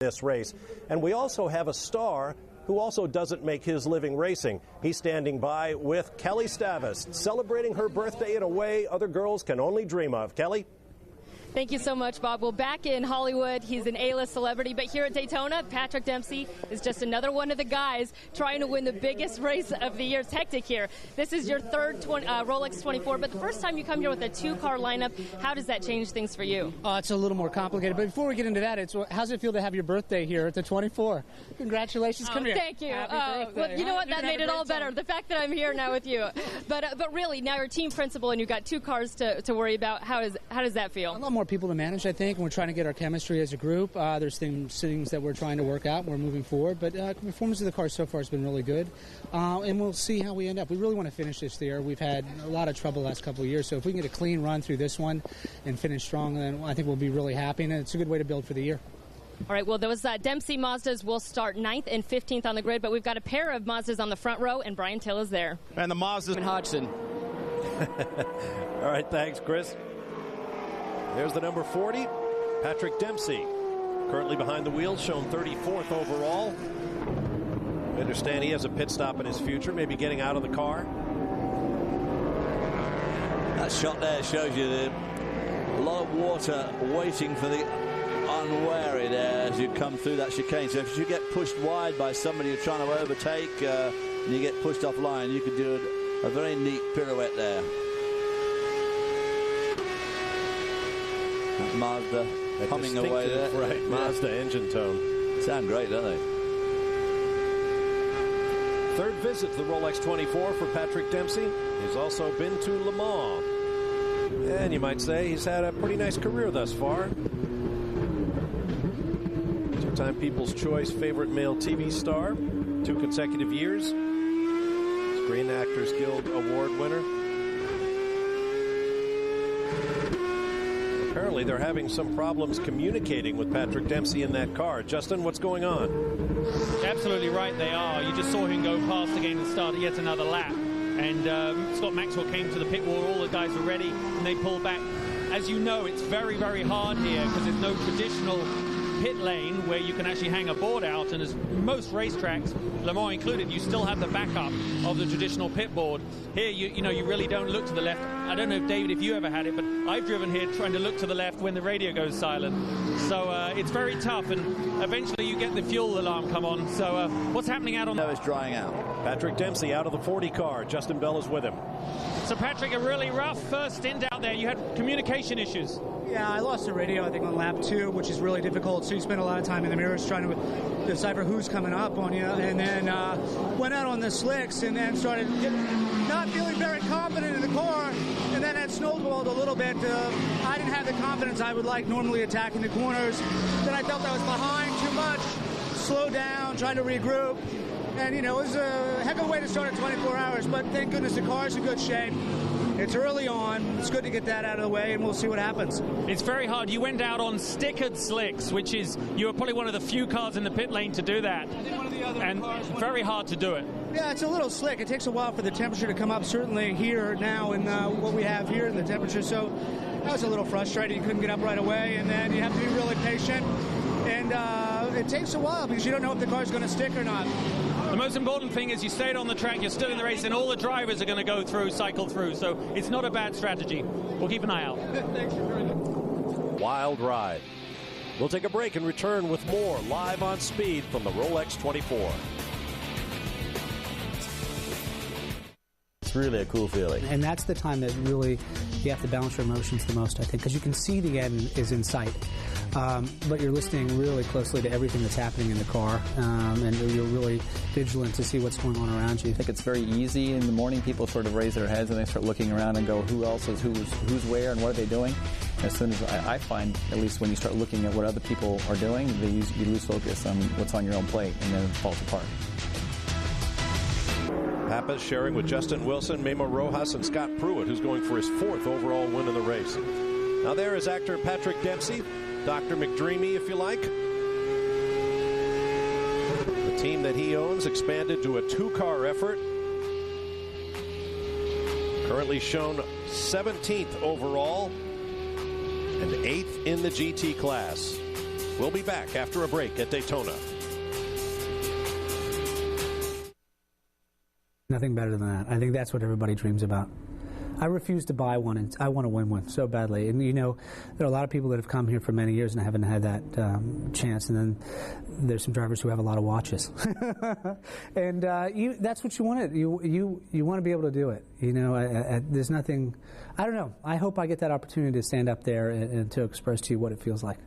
this race. And we also have a star who also doesn't make his living racing. He's standing by with Kelly Stavis, celebrating her birthday in a way other girls can only dream of. Kelly? Thank you so much, Bob. Well, back in Hollywood, he's an A-list celebrity, but here at Daytona, Patrick Dempsey is just another one of the guys trying to win the biggest race of the year. It's hectic here. This is your third Rolex 24, but the first time you come here with a two-car lineup, how does that change things for you? It's a little more complicated, but before we get into that, how's it feel to have your birthday here at the 24? Congratulations. Come here. Thank you. Happy birthday. Well, you know what? That made it all better, the fact that I'm here now with you. But really, now you're team principal and you've got two cars to worry about. How does that feel? A lot more people to manage, I think, and we're trying to get our chemistry as a group. There's things that we're trying to work out and we're moving forward, but performance of the car so far has been really good, and we'll see how we end up. We really want to finish this year. We've had a lot of trouble the last couple of years, so if we can get a clean run through this one and finish strong, then I think we'll be really happy, and it's a good way to build for the year. All right, well, those Dempsey Mazdas will start 9th and 15th on the grid, but we've got a pair of Mazdas on the front row, and Brian Till is there. And the Mazdas. Hodgson. All right, thanks, Chris. There's the number 40, Patrick Dempsey. Currently behind the wheel, shown 34th overall. I understand he has a pit stop in his future, maybe getting out of the car. That shot there shows you a lot of water waiting for the unwary there as you come through that chicane. So if you get pushed wide by somebody you're trying to overtake and you get pushed offline, you could do a very neat pirouette there. Mazda humming away there. Right, Mazda engine tone. Sound great, don't they? Third visit to the Rolex 24 for Patrick Dempsey. He's also been to Le Mans. And you might say he's had a pretty nice career thus far. Two-time People's Choice favorite male TV star. 2 consecutive years. Screen Actors Guild Award winner. Apparently they're having some problems communicating with Patrick Dempsey in that car. Justin, what's going on? Absolutely right, they are. You just saw him go past again and start yet another lap. And Scott Maxwell came to the pit wall. All the guys were ready, and they pulled back. As you know, it's very, very hard here because there's no traditional pit lane where you can actually hang a board out, and as most racetracks, Le Mans included, you still have the backup of the traditional pit board. Here, you know, you really don't look to the left. I don't know, David, if you ever had it, but I've driven here trying to look to the left when the radio goes silent. So it's very tough, and eventually you get the fuel alarm come on. So what's happening out on No, it's drying out. Patrick Dempsey out of the 40 car. Justin Bell is with him. So Patrick, a really rough first stint out there. You had communication issues. Yeah, I lost the radio, I think, on lap 2, which is really difficult. So you spend a lot of time in the mirrors trying to decipher who's coming up on you. And then went out on the slicks and then started not feeling very confident in the car. And then that snowballed a little bit. I didn't have the confidence I would like normally attacking the corners. Then I felt I was behind too much. Slowed down, trying to regroup. And, you know, it was a heck of a way to start at 24 hours. But thank goodness the car's in good shape. It's early on. It's good to get that out of the way, and we'll see what happens. It's very hard. You went out on stickered slicks, which is, you were probably one of the few cars in the pit lane to do that. I think one of the other and cars very hard to do it. Yeah, it's a little slick. It takes a while for the temperature to come up, certainly here now and what we have here in the temperature. So that was a little frustrating. You couldn't get up right away, and then you have to be really patient. And it takes a while because you don't know if the car's going to stick or not. The most important thing is you stayed on the track, you're still in the race, and all the drivers are going to go through, cycle through. So it's not a bad strategy. We'll keep an eye out. Thanks for doing it. Wild ride. We'll take a break and return with more live on speed from the Rolex 24. It's really a cool feeling. And that's the time that really you have to balance your emotions the most, I think, because you can see the end is in sight. But you're listening really closely to everything that's happening in the car, and you're really vigilant to see what's going on around you. I think it's very easy in the morning. People sort of raise their heads and they start looking around and go, who else is who's where and what are they doing? As soon as I find, at least when you start looking at what other people are doing, you lose focus on what's on your own plate, and then it falls apart. Pappas sharing with Justin Wilson, Memo Rojas, and Scott Pruitt, who's going for his 4th overall win in the race. Now there is actor Patrick Dempsey, Dr. McDreamy, if you like. The team that he owns expanded to a 2-car effort. Currently shown 17th overall and 8th in the GT class. We'll be back after a break at Daytona. Nothing better than that. I think that's what everybody dreams about. I refuse to buy one, and I want to win one so badly. And, you know, there are a lot of people that have come here for many years and haven't had that chance. And then there's some drivers who have a lot of watches. And that's what you want. You want to be able to do it. You know, there's nothing, I don't know. I hope I get that opportunity to stand up there and to express to you what it feels like.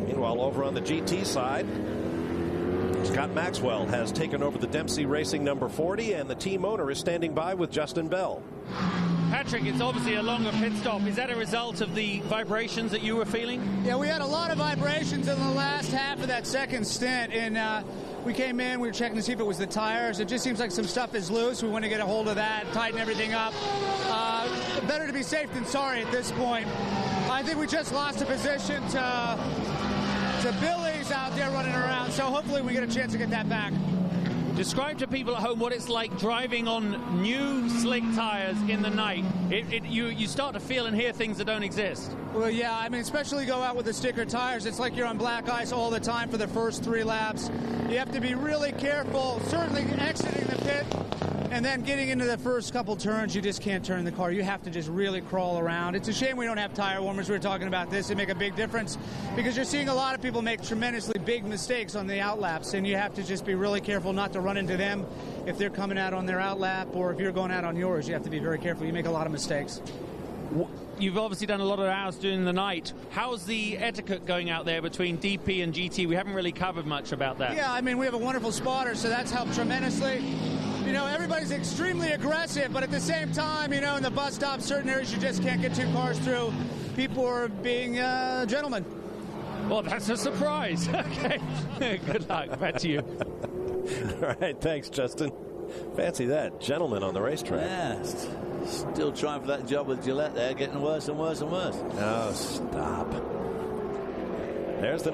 Meanwhile, over on the GT side, Scott Maxwell has taken over the Dempsey Racing number 40, and the team owner is standing by with Justin Bell. Patrick, it's obviously a longer pit stop. Is that a result of the vibrations that you were feeling? Yeah, we had a lot of vibrations in the last half of that second stint, and we came in, we were checking to see if it was the tires. It just seems like some stuff is loose. We want to get a hold of that, tighten everything up. Better to be safe than sorry at this point. I think we just lost a position to Billy's out there running around, so hopefully we get a chance to get that back. Describe to people at home what it's like driving on new slick tires in the night. You start to feel and hear things that don't exist. Well, yeah, I mean, especially go out with the sticker tires. It's like you're on black ice all the time for the first 3 laps. You have to be really careful, certainly exiting the pit, and then getting into the first couple turns, you just can't turn the car. You have to just really crawl around. It's a shame we don't have tire warmers. We were talking about this. They make a big difference because you're seeing a lot of people make tremendously big mistakes on the outlaps, and you have to just be really careful not to run into them if they're coming out on their outlap, or if you're going out on yours. You have to be very careful. You make a lot of mistakes. You've obviously done a lot of hours during the night. How's the etiquette going out there between DP and GT? We haven't really covered much about that. Yeah, I mean, we have a wonderful spotter, so that's helped tremendously. You know, everybody's extremely aggressive, but at the same time, you know, in the bus stop, certain areas you just can't get 2 cars through. People are being gentlemen. Well, that's a surprise. Okay. Good luck. Back to you. All right. Thanks, Justin. Fancy that. Gentleman on the racetrack. Yeah. Still trying for that job with Gillette there, getting worse and worse and worse. Oh, stop. There's the